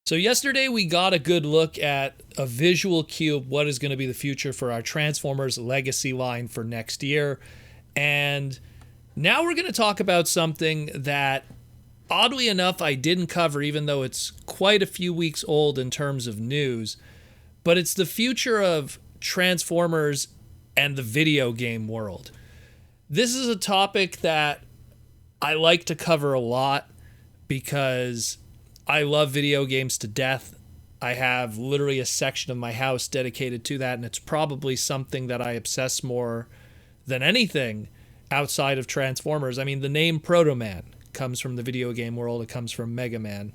So yesterday we got a good look at a visual cue of what is going to be the future for our Transformers Legacy line for next year. And now we're going to talk about something that, oddly enough, I didn't cover, even though it's quite a few weeks old in terms of news. But it's the future of Transformers and the video game world. This is a topic that I like to cover a lot because I love video games to death. I have literally a section of my house dedicated to that, and it's probably something that I obsess more than anything outside of Transformers. I mean, the name Proto Man comes from the video game world. It comes from Mega Man.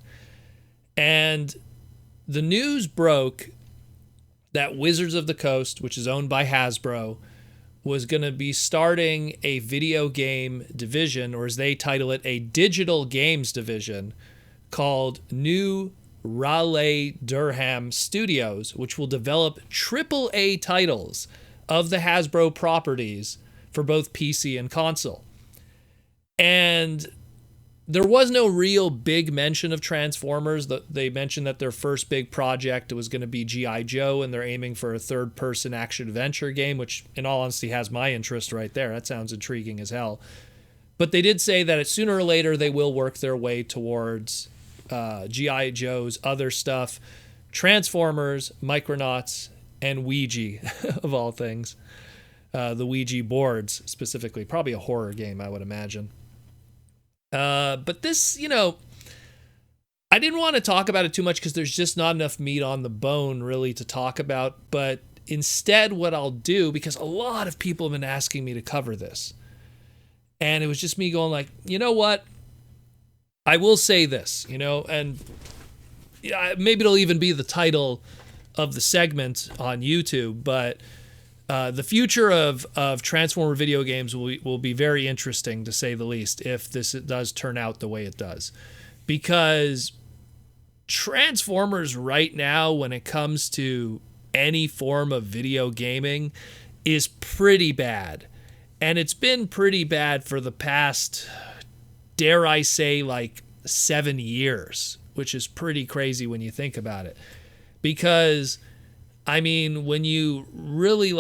And the news broke that Wizards of the Coast, which is owned by Hasbro, was going to be starting a video game division, or as they title it, a digital games division, called New Raleigh-Durham Studios, which will develop AAA titles of the Hasbro properties for both PC and console. And there was no real big mention of Transformers. They mentioned that their first big project was going to be G.I. Joe, and they're aiming for a third-person action-adventure game, which, in all honesty, has my interest right there. That sounds intriguing as hell. But they did say that sooner or later they will work their way towards G.I. Joe's other stuff, Transformers, Micronauts, and Ouija, of all things. The Ouija boards, specifically. Probably a horror game, I would imagine. But this, I didn't want to talk about it too much because there's just not enough meat on the bone, really, to talk about. But instead, what I'll do, because a lot of people have been asking me to cover this, and it was just me going like, you know what? I will say this, and maybe it'll even be the title of the segment on YouTube, but the future of Transformer video games will be very interesting, to say the least, if this does turn out the way it does. Because Transformers right now, when it comes to any form of video gaming, is pretty bad. And it's been pretty bad for the past, dare I say, like 7 years, which is pretty crazy when you think about it. Because, I mean, when you really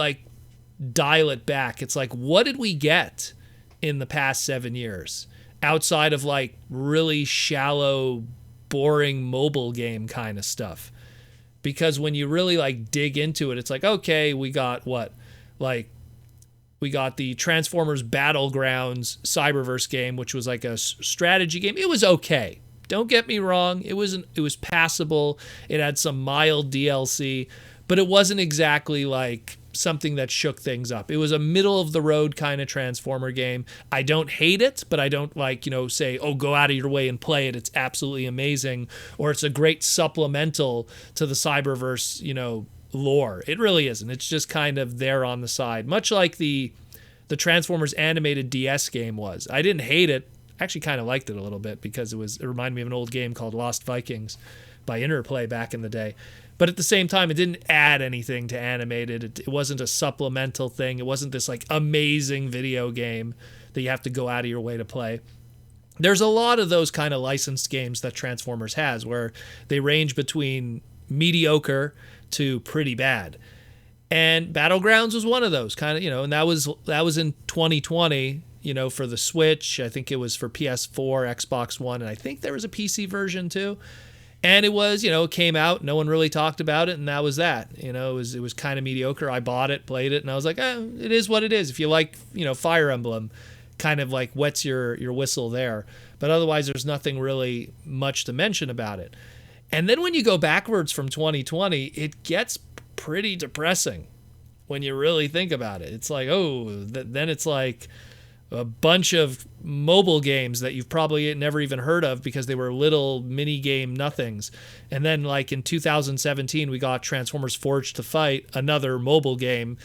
dial it back, it's like, what did we get in the past 7 years outside of really shallow, boring mobile game kind of stuff? Because when you really dig into it, it's like, okay, we got what? We got the Transformers Battlegrounds Cyberverse game, which was like a strategy game. It was okay. Don't get me wrong. It was passable. It had some mild DLC, but it wasn't exactly something that shook things up. It was a middle of the road kind of Transformer game. I don't hate it, but I don't say, oh, go out of your way and play it. It's absolutely amazing. Or it's a great supplemental to the Cyberverse, lore. It really isn't. It's just kind of there on the side, much like the Transformers animated DS game was. I didn't hate it. I actually kind of liked it a little bit because it reminded me of an old game called Lost Vikings by Interplay back in the day. But at the same time, it didn't add anything to animated. It wasn't a supplemental thing. It wasn't this amazing video game that you have to go out of your way to play. There's a lot of those kind of licensed games that Transformers has where they range between mediocre to pretty bad. And Battlegrounds was one of those kind of, and that was in 2020, for the Switch. I think it was for PS4, Xbox One, and I think there was a PC version too. And it was, it came out, no one really talked about it, and that was that. It was kind of mediocre. I bought it, played it, and I was like, it is what it is. If you like, Fire Emblem, kind of wets your whistle there. But otherwise, there's nothing really much to mention about it. And then when you go backwards from 2020, it gets pretty depressing when you really think about it. It's like, then it's like a bunch of mobile games that you've probably never even heard of because they were little mini game nothings. And then in 2017, we got Transformers Forged to Fight, another mobile game,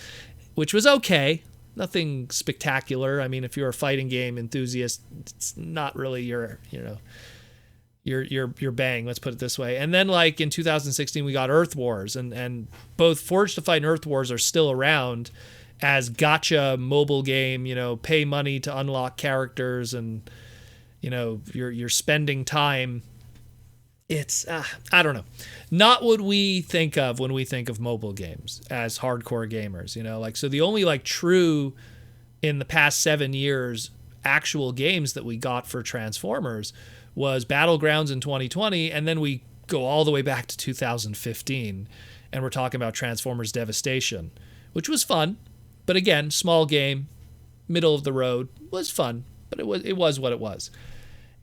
which was okay. Nothing spectacular. I mean, if you're a fighting game enthusiast, it's not really your bang, let's put it this way. And then in 2016 we got Earth Wars, and both Forged to Fight and Earth Wars are still around as gotcha mobile game, pay money to unlock characters, and you're spending time It's I don't know, not what we think of when we think of mobile games as hardcore gamers, like, so the only like true in the past 7 years actual games that we got for Transformers was Battlegrounds in 2020, and then we go all the way back to 2015 and we're talking about Transformers Devastation, which was fun, but again, small game, middle of the road, was fun, but it was what it was.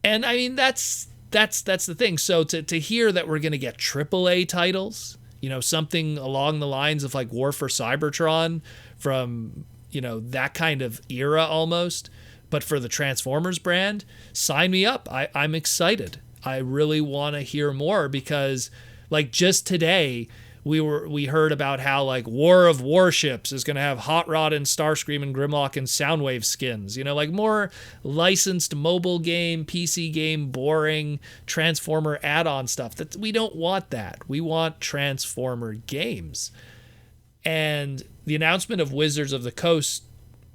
And I mean, that's the thing. So to hear that we're going to get AAA titles, something along the lines of like War for Cybertron from, that kind of era almost, but for the Transformers brand, sign me up. I'm excited. I really want to hear more, because like just today we heard about how like War of Warships is going to have Hot Rod and Starscream and Grimlock and Soundwave skins, like more licensed mobile game, PC game, boring Transformer add-on stuff. That we don't want that. We want Transformer games. And the announcement of Wizards of the Coast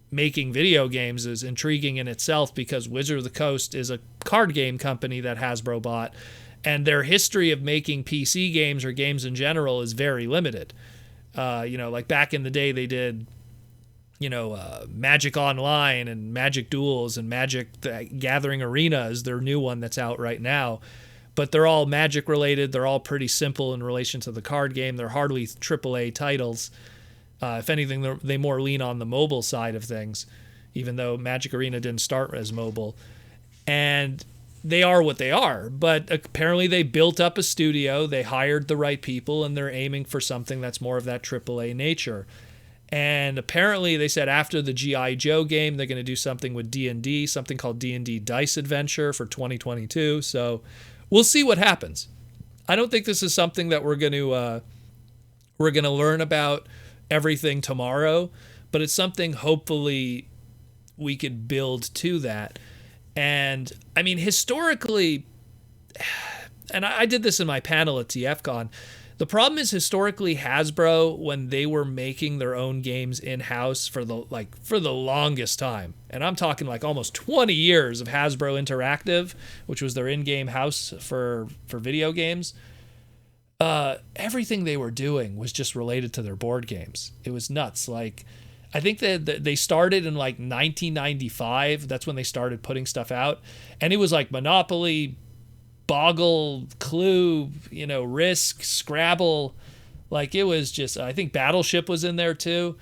making video games is intriguing in itself, because Wizards of the Coast is a card game company that Hasbro bought, and their history of making PC games or games in general is very limited. Like back in the day they did, Magic Online and Magic Duels and Magic the Gathering Arena is their new one that's out right now. But they're all Magic related. They're all pretty simple in relation to the card game. They're hardly AAA titles. If anything, they more lean on the mobile side of things, even though Magic Arena didn't start as mobile. And they are what they are. But apparently they built up a studio, they hired the right people, and they're aiming for something that's more of that AAA nature. And apparently they said after the G.I. Joe game, they're going to do something with D&D, something called D&D Dice Adventure for 2022. So we'll see what happens. I don't think this is something that we're going to learn about everything tomorrow, but it's something hopefully we could build to that. And I mean, historically, and I did this in my panel at TFCon, the problem is historically Hasbro, when they were making their own games in-house for the longest time, and I'm talking like almost 20 years of Hasbro Interactive, which was their in-game house for video games, everything they were doing was just related to their board games. It was nuts. Like, I think that they started in like 1995. That's when they started putting stuff out. And it was like Monopoly, Boggle, Clue, Risk, Scrabble. Like, it was just, I think Battleship was in there too.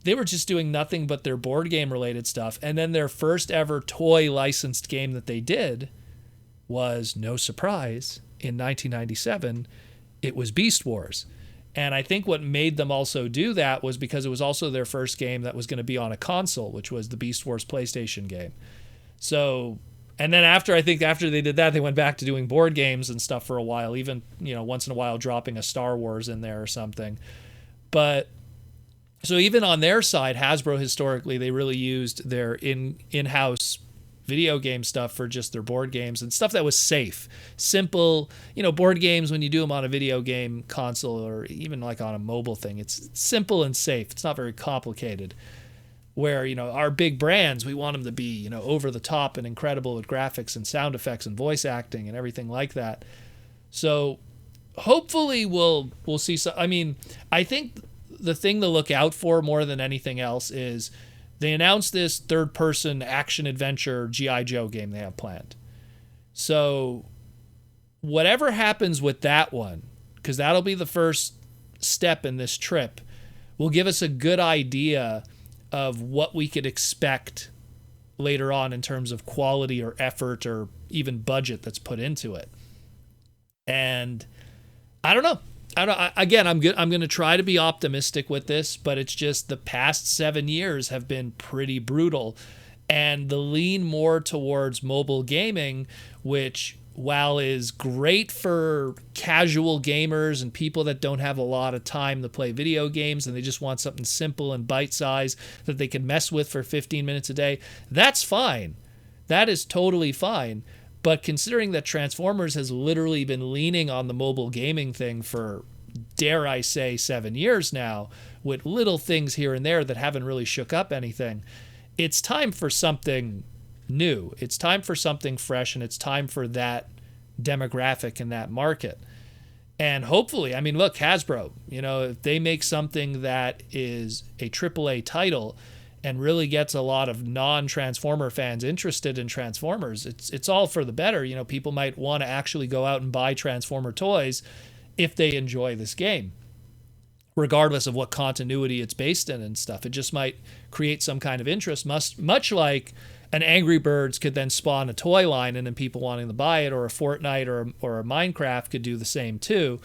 They were just doing nothing but their board game related stuff. And then their first ever toy licensed game that they did was, no surprise, in 1997. It was Beast Wars. And I think what made them also do that was because it was also their first game that was going to be on a console, which was the Beast Wars PlayStation game. So, and then after they did that, they went back to doing board games and stuff for a while, even, once in a while dropping a Star Wars in there or something. But so even on their side, Hasbro historically, they really used their in-house video game stuff for just their board games and stuff that was safe, simple. Board games, when you do them on a video game console or even like on a mobile thing, it's simple and safe. It's not very complicated. Where, our big brands, we want them to be, over the top and incredible with graphics and sound effects and voice acting and everything like that. So hopefully we'll see some. I mean, I think the thing to look out for more than anything else is they announced this third-person action-adventure G.I. Joe game they have planned. So whatever happens with that one, because that'll be the first step in this trip, will give us a good idea of what we could expect later on in terms of quality or effort or even budget that's put into it. And I don't know. Again, I'm going to try to be optimistic with this, but it's just the past 7 years have been pretty brutal. And the lean more towards mobile gaming, which, while is great for casual gamers and people that don't have a lot of time to play video games and they just want something simple and bite-sized that they can mess with for 15 minutes a day, that's fine. That is totally fine. But considering that Transformers has literally been leaning on the mobile gaming thing for, dare I say, 7 years now, with little things here and there that haven't really shook up anything, it's time for something new. It's time for something fresh, and it's time for that demographic in that market. And hopefully, I mean, look, Hasbro, if they make something that is a AAA title and really gets a lot of non-Transformer fans interested in Transformers, it's all for the better. People might want to actually go out and buy Transformer toys if they enjoy this game, regardless of what continuity it's based in and stuff. It just might create some kind of interest, much like an Angry Birds could then spawn a toy line and then people wanting to buy it, or a Fortnite or a Minecraft could do the same too.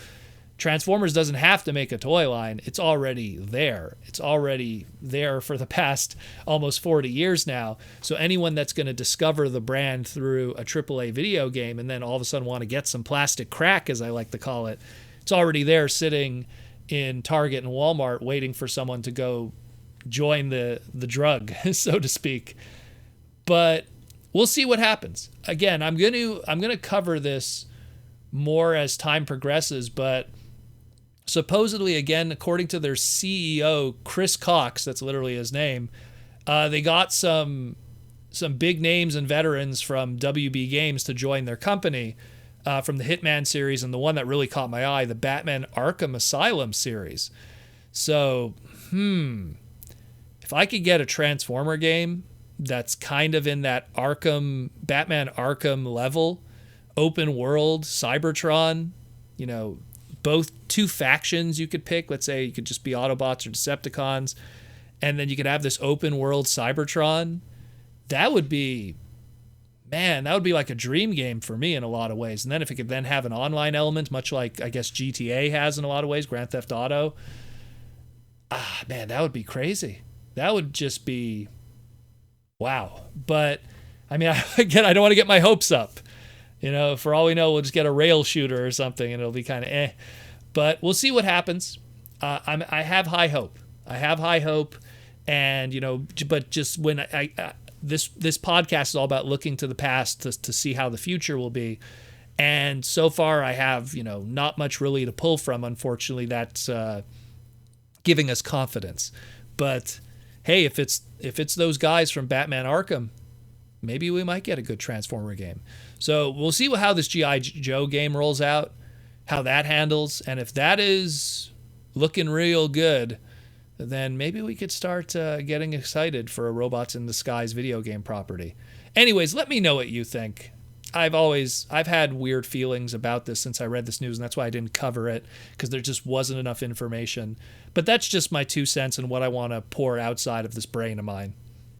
Transformers doesn't have to make a toy line. It's already there. It's already there for the past almost 40 years now. So anyone that's going to discover the brand through a AAA video game and then all of a sudden want to get some plastic crack, as I like to call it, it's already there sitting in Target and Walmart waiting for someone to go join the drug, so to speak. But we'll see what happens. Again, I'm going to cover this more as time progresses, but supposedly, again, according to their CEO, Chris Cox, that's literally his name, they got some big names and veterans from WB Games to join their company, from the Hitman series, and the one that really caught my eye, the Batman Arkham Asylum series. So, if I could get a Transformer game that's kind of in that Batman Arkham level, open world, Cybertron, both two factions you could pick. Let's say you could just be Autobots or Decepticons, and then you could have this open world Cybertron. That would be like a dream game for me in a lot of ways. And then if it could then have an online element, much like I guess GTA has in a lot of ways, Grand Theft Auto, that would be crazy. That would just be wow. But I mean, again, I don't want to get my hopes up. For all we know, we'll just get a rail shooter or something and it'll be kind of eh. But we'll see what happens. I have high hope. And, but just when this podcast is all about looking to the past to see how the future will be. And so far I have, not much really to pull from. Unfortunately, that's giving us confidence. But hey, if it's those guys from Batman Arkham, maybe we might get a good Transformer game. So we'll see how this G.I. Joe game rolls out, how that handles, and if that is looking real good, then maybe we could start getting excited for a Robots in Disguise video game property. Anyways, let me know what you think. I've had weird feelings about this since I read this news, and that's why I didn't cover it, because there just wasn't enough information. But that's just my 2 cents and what I want to pour outside of this brain of mine.